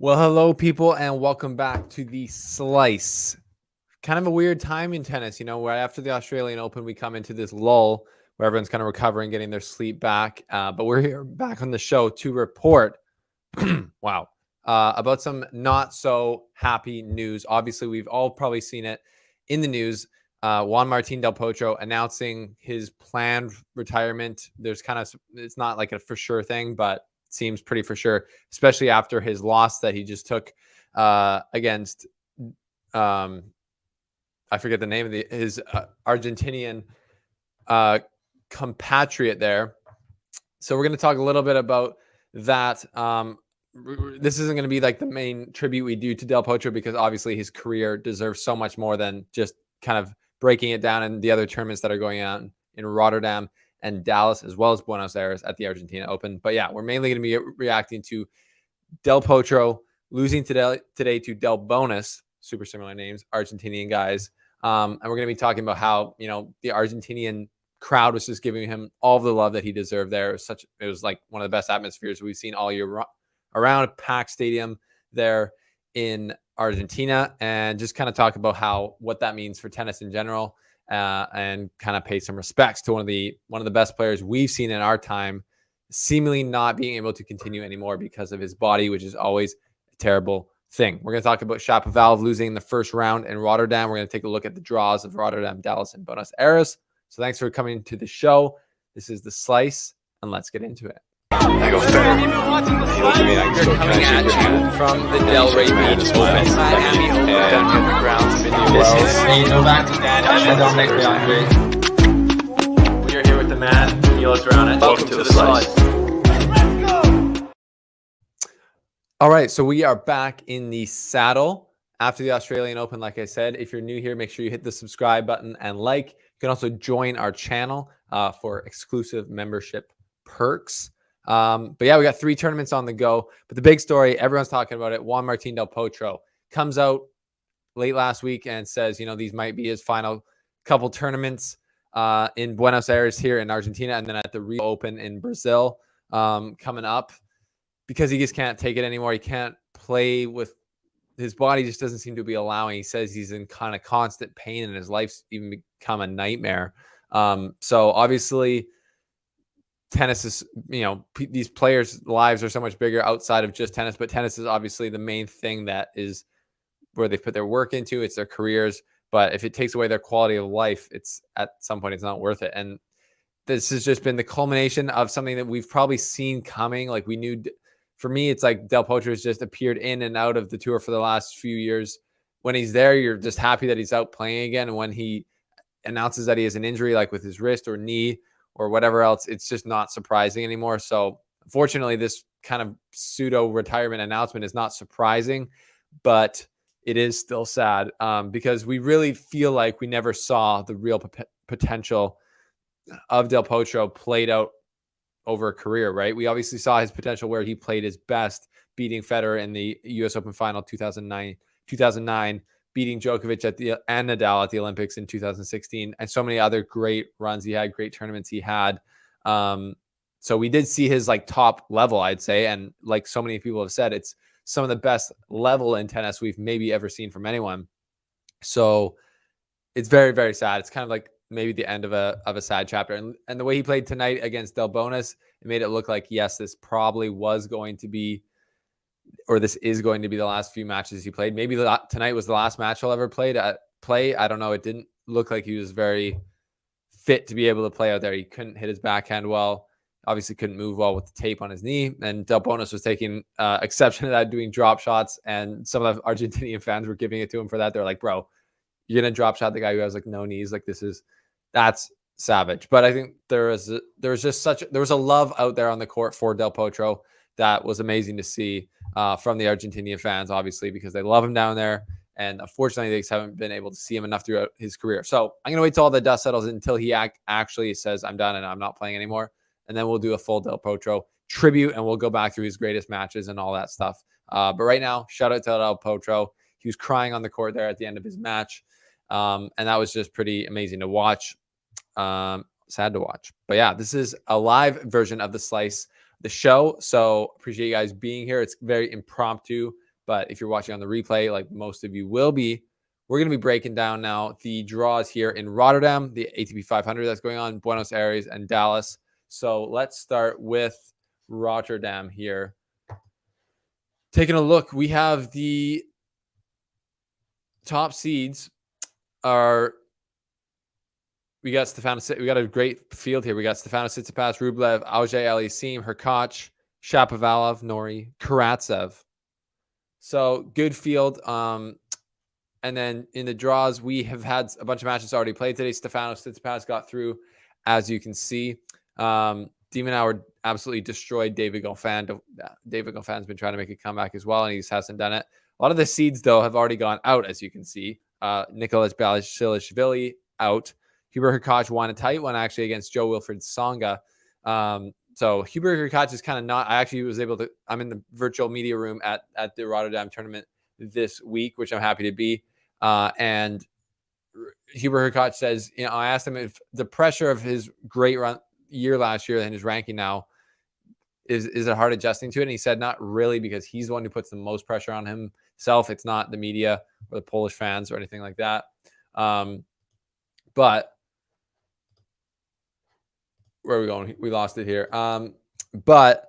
Well, hello, people, and welcome back to the Slice. Kind of a weird time in tennis, where after the Australian Open, we come into this lull where everyone's kind of recovering, getting their sleep back. But we're here back on the show to report, about some not so happy news. Obviously, we've all probably seen it in the news. Juan Martin Del Potro announcing his planned retirement. It's not like a for sure thing, but seems pretty for sure, especially after his loss that he just took against I forget the name of his Argentinian compatriot there. So we're going to talk a little bit about that. This isn't going to be like the main tribute we do to Del Potro because obviously his career deserves so much more than just kind of breaking it down in the other tournaments that are going on in Rotterdam and Dallas, as well as Buenos Aires at the Argentina Open. But yeah, we're mainly going to be reacting to Del Potro losing today to Del Bonus, super similar names, Argentinian guys. And we're going to be talking about how, the Argentinian crowd was just giving him all the love that he deserved there. It was like one of the best atmospheres we've seen all year around, a packed stadium there in Argentina, and just kind of talk about what that means for tennis in general, and kind of pay some respects to one of the best players we've seen in our time, seemingly not being able to continue anymore because of his body, which is always a terrible thing. We're going to talk about Shapovalov losing the first round in Rotterdam. We're going to take a look at the draws of Rotterdam, Dallas, and Buenos Aires. So thanks for coming to the show. This is The Slice, and let's get into it. I go fair. You're coming at you from the Delray Beach Open, Miami Open, down at the grounds of India. We are here with the man, Neil's around it. Welcome to the Slice. All right, so we are back in the saddle after the Australian Open. Like I said, if you're new here, make sure you hit the subscribe button and like. You can also join our channel for exclusive membership perks. But yeah, we got 3 tournaments on the go. But the big story, everyone's talking about it. Juan Martin Del Potro comes out late last week and says, these might be his final couple tournaments in Buenos Aires here in Argentina, and then at the Rio Open in Brazil coming up, because he just can't take it anymore. He can't play with his body, just doesn't seem to be allowing. He says he's in kind of constant pain and his life's even become a nightmare. So obviously tennis is, these players' lives are so much bigger outside of just tennis, but tennis is obviously the main thing that is where they put their work into. It's their careers. But if it takes away their quality of life, it's at some point, it's not worth it. And this has just been the culmination of something that we've probably seen coming. Like we knew, for me, it's like Del Potro has just appeared in and out of the tour for the last few years. When he's there, you're just happy that he's out playing again. And when he announces that he has an injury, like with his wrist or knee or whatever else, it's just not surprising anymore. So unfortunately, this kind of pseudo retirement announcement is not surprising, but it is still sad because we really feel like we never saw the real potential of Del Potro played out over a career, right? We obviously saw his potential where he played his best, beating Federer in the US Open final 2009, beating Djokovic and Nadal at the Olympics in 2016, and so many other great runs he had, great tournaments he had. So we did see his like top level, I'd say. And like so many people have said, it's some of the best level in tennis we've maybe ever seen from anyone. So it's very, very sad. It's kind of like maybe the end of a sad chapter. And the way he played tonight against Del Bonus, it made it look like, yes, this probably was going to be, or this is going to be the last few matches he played. Maybe tonight was the last match he'll ever play. I don't know. It didn't look like he was very fit to be able to play out there. He couldn't hit his backhand well. Obviously couldn't move well with the tape on his knee. And Del Bonus was taking exception to that, doing drop shots. And some of the Argentinian fans were giving it to him for that. They're like, bro, you're going to drop shot the guy who has like no knees. Like that's savage. But I think there was a love out there on the court for Del Potro that was amazing to see from the Argentinian fans, obviously, because they love him down there. And unfortunately, they just haven't been able to see him enough throughout his career. So I'm going to wait till all the dust settles until he actually says, I'm done and I'm not playing anymore. And then we'll do a full Del Potro tribute and we'll go back through his greatest matches and all that stuff. But right now, shout out to Del Potro. He was crying on the court there at the end of his match. And that was just pretty amazing to watch. Sad to watch. But yeah, this is a live version of the Slice, the show. So appreciate you guys being here. It's very impromptu. But if you're watching on the replay, like most of you will be, we're going to be breaking down now the draws here in Rotterdam, the ATP 500 that's going on, Buenos Aires, and Dallas. So let's start with Rotterdam here. Taking a look, we have the top seeds are. We got a great field here. We got Stefano Tsitsipas, Rublev, Auger-Aliassime, Hurkacz, Shapovalov, Norrie, Karatsev. So good field. And then in the draws, we have had a bunch of matches already played today. Stefano Tsitsipas got through, as you can see. De Minaur absolutely destroyed David Goffin. David Goffin's been trying to make a comeback as well, and he just hasn't done it. A lot of the seeds, though, have already gone out, as you can see. Nicholas Basilashvili out. Hubert Hurkacz won a tight one, actually, against Jo-Wilfried Tsonga. So Hubert Hurkacz is kind of not. I actually was able to. I'm in the virtual media room at the Rotterdam tournament this week, which I'm happy to be. And Hubert Hurkacz says, I asked him if the pressure of his great year last year and his ranking now is it hard adjusting to it? And he said, not really, because he's the one who puts the most pressure on himself. It's not the media or the Polish fans or anything like that. But where are we going? We lost it here. But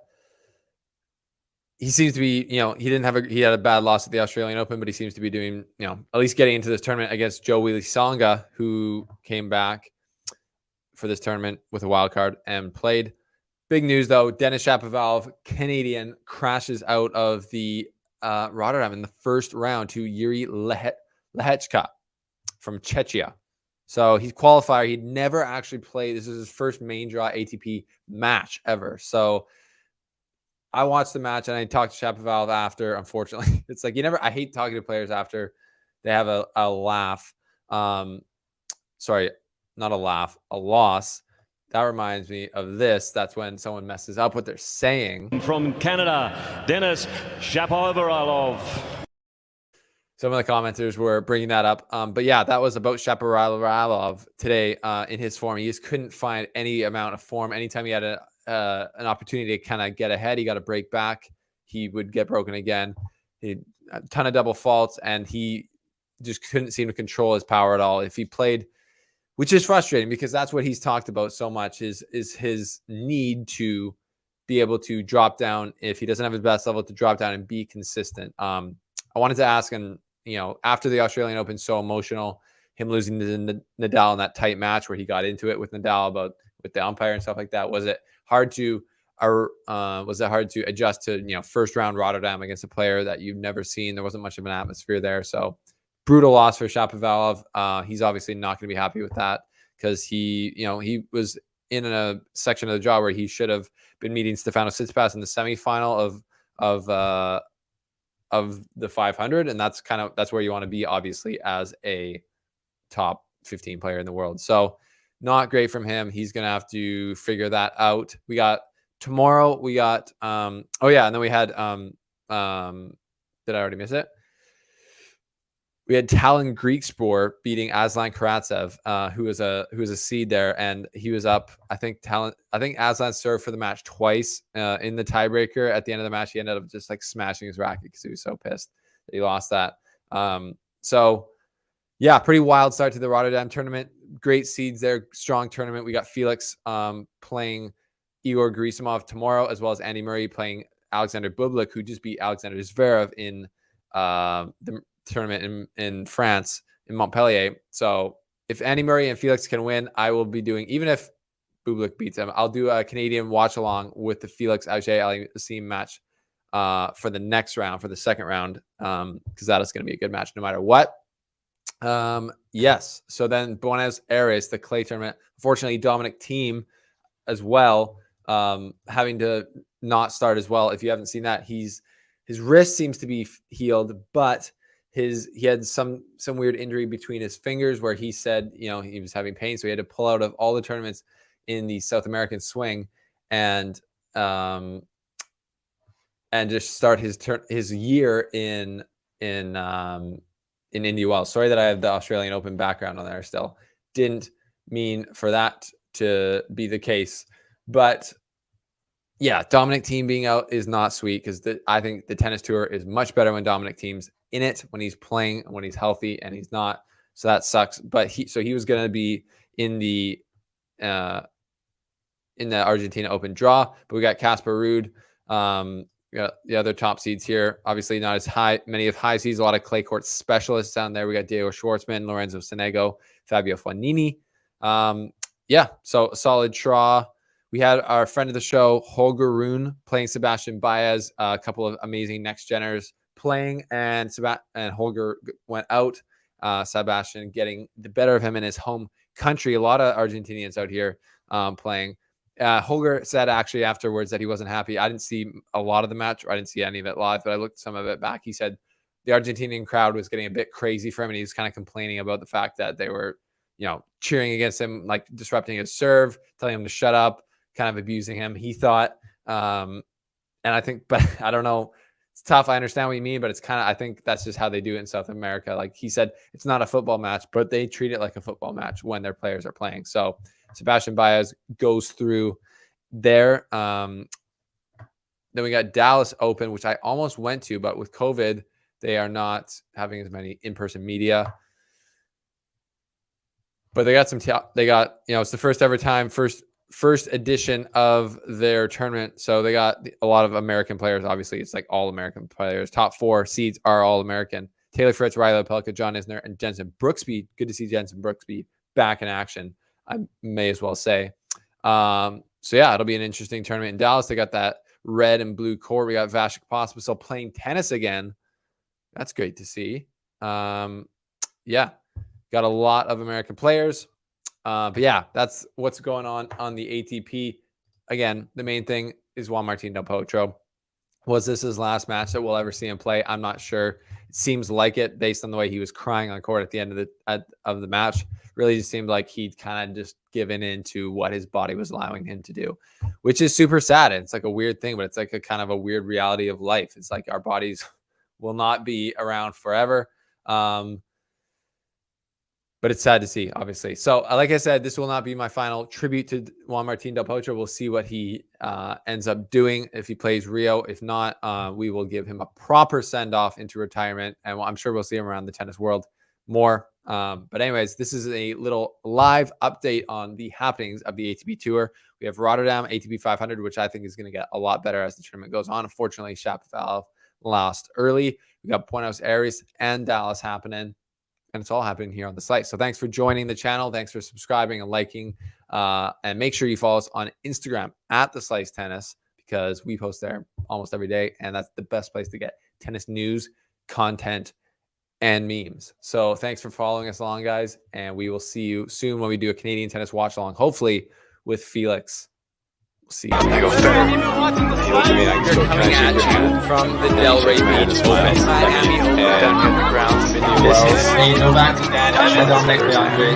he seems to be, he had a bad loss at the Australian Open, but he seems to be doing, at least getting into this tournament against Jo-Wilfried Tsonga, who came back for this tournament with a wild card and played. Big news, though. Denis Shapovalov, Canadian, crashes out of the Rotterdam in the first round to Yuri Lehechka from Czechia. So he's qualifier. He'd never actually played. This is his first main draw ATP match ever. So I watched the match and I talked to Shapovalov after. Unfortunately, it's like I hate talking to players after they have a laugh. Sorry, not a laugh, a loss. That reminds me of this. That's when someone messes up what they're saying. From Canada, Denis Shapovalov. Some of the commenters were bringing that up. But yeah, that was about Shapovalov today in his form. He just couldn't find any amount of form. Anytime he had an opportunity to kind of get ahead, he got to break back. He would get broken again. He had a ton of double faults, and he just couldn't seem to control his power at all. If he played, which is frustrating because that's what he's talked about so much, is his need to be able to drop down if he doesn't have his best level, to drop down and be consistent. I wanted to ask him, after the Australian Open, so emotional, him losing to Nadal in that tight match where he got into it with Nadal with the umpire and stuff like that. Was it hard to adjust to, first round Rotterdam against a player that you've never seen? There wasn't much of an atmosphere there. So brutal loss for Shapovalov. He's obviously not going to be happy with that because he was in a section of the draw where he should have been meeting Stefano Tsitsipas in the semifinal of the 500, and that's where you want to be, obviously, as a top 15 player in the world. So not great from him. He's gonna have to figure that out. Tomorrow we got and then we had did I already miss it? We had Talon Griekspoor beating Aslan Karatsev, who was a seed there, and he was up. I think Aslan served for the match twice in the tiebreaker. At the end of the match, he ended up just like smashing his racket because he was so pissed that he lost that. So yeah, pretty wild start to the Rotterdam tournament. Great seeds there, strong tournament. We got Felix playing Igor Gerasimov tomorrow, as well as Andy Murray playing Alexander Bublik, who just beat Alexander Zverev in the tournament in France, in Montpellier. So if Andy Murray and Felix can win, I will be doing, even if Bublik beats him, I'll do a Canadian watch along with the Felix Auger-Aliassime match for the next round, for the second round, because that is going to be a good match no matter what. Yes. So then Buenos Aires, the clay tournament. Unfortunately, Dominic Thiem as well, having to not start as well. If you haven't seen that, his wrist seems to be healed, but he had some weird injury between his fingers where he said, he was having pain. So he had to pull out of all the tournaments in the South American swing and just start his year in India Wells. Sorry that I have the Australian Open background on there still. Didn't mean for that to be the case. But Yeah, Dominic Thiem being out is not sweet because I think the tennis tour is much better when Dominic Thiem's in it, when he's playing, when he's healthy, and he's not. So that sucks. But he was going to be in the Argentina Open draw, but we got Casper Ruud. We got the other top seeds here. Obviously, not as many of high seeds. A lot of clay court specialists down there. We got Diego Schwartzman, Lorenzo Sonego, Fabio Fognini. Yeah, so a solid draw. We had our friend of the show, Holger Rune, playing Sebastian Baez. A couple of amazing next geners playing, and Holger went out. Sebastian getting the better of him in his home country. A lot of Argentinians out here playing. Holger said actually afterwards that he wasn't happy. I didn't see a lot of the match, or I didn't see any of it live, but I looked some of it back. He said the Argentinian crowd was getting a bit crazy for him, and he was kind of complaining about the fact that they were, cheering against him, like disrupting his serve, telling him to shut up, kind of abusing him, he thought. And I think, but I don't know. It's tough. I understand what you mean, but it's kind of, I think that's just how they do it in South America. Like he said, it's not a football match, but they treat it like a football match when their players are playing. So Sebastian Baez goes through there. Then we got Dallas Open, which I almost went to, but with COVID, they are not having as many in-person media. But they got it's the first ever time, first edition of their tournament. So they got a lot of American players. Obviously, it's like all American players. Top 4 seeds are all American. Taylor Fritz, Riley Opelka, John Isner, and Jensen Brooksby. Good to see Jensen Brooksby back in action, I may as well say. So yeah, it'll be an interesting tournament in Dallas. They got that red and blue court. We got Vasek Pospisil playing tennis again. That's great to see. Yeah, got a lot of American players. But yeah, that's what's going on the ATP. Again, the main thing is Juan Martin Del Potro. Was this his last match that we'll ever see him play? I'm not sure. It seems like it based on the way he was crying on court at the end of the match. Really just seemed like he'd kind of just given in to what his body was allowing him to do, which is super sad. It's like a weird thing, but it's like a kind of a weird reality of life. It's like our bodies will not be around forever. But it's sad to see, obviously. So, like I said, this will not be my final tribute to Juan Martin Del Potro. We'll see what he ends up doing if he plays Rio. If not, we will give him a proper send-off into retirement. And I'm sure we'll see him around the tennis world more. But anyways, this is a little live update on the happenings of the ATP Tour. We have Rotterdam, ATP 500, which I think is going to get a lot better as the tournament goes on. Unfortunately, Shapovalov lost early. We got Buenos Aires and Dallas happening. And it's all happening here on the site. So thanks for joining the channel. Thanks for subscribing and liking. And make sure you follow us on Instagram at The Slice Tennis, because we post there almost every day. And that's the best place to get tennis news, content, and memes. So thanks for following us along, guys. And we will see you soon when we do a Canadian tennis watch along, hopefully with Felix. We'll see you. I go Coming at you from the Delray Beach Open Miami Open. Hey, Novak Zidane and Dominic Leandre.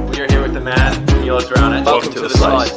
We are here with the man, Niels Brown. Welcome to the slice.